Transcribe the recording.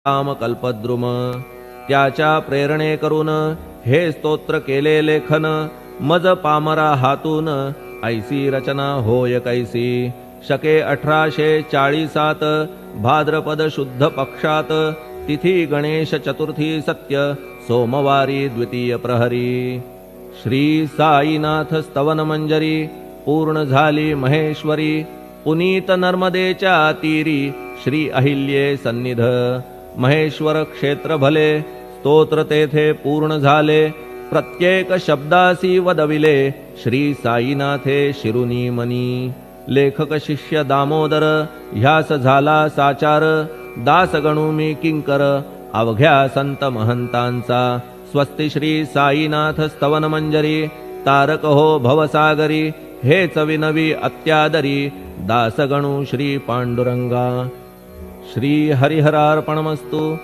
काम कल्पद्रुम त्याच्या प्रेरणे करून हे स्तोत्र केले लेखन मज पामरा हातून ऐसी रचना होय कैसी शके 1840 भाद्रपद शुद्ध पक्षात तिथी गणेश चतुर्थी सत्य सोमवारी द्वितीय प्रहरी श्री साईनाथ स्तवन मंजरी पूर्ण झाली महेश्वरी पुनीत नर्मदेच्या तीरी श्री अहिल्ये सन्निध महेश्वर क्षेत्र भले स्तोत्र तेथे पूर्ण झाले प्रत्येक शब्दासी वदविले श्री साईनाथे शिरुनी मनी लेखक शिष्य दामोदर ह्यास झाला साचार दास गणू मी किंकर अवघ्या संत महंतांचा स्वस्ति श्री साईनाथ स्तवन मंजरी तारक हो भवसागरी हेच विनवी अत्यादरी दासगणू श्री पांडुरंगा श्री हरिहरार्पणमस्तु।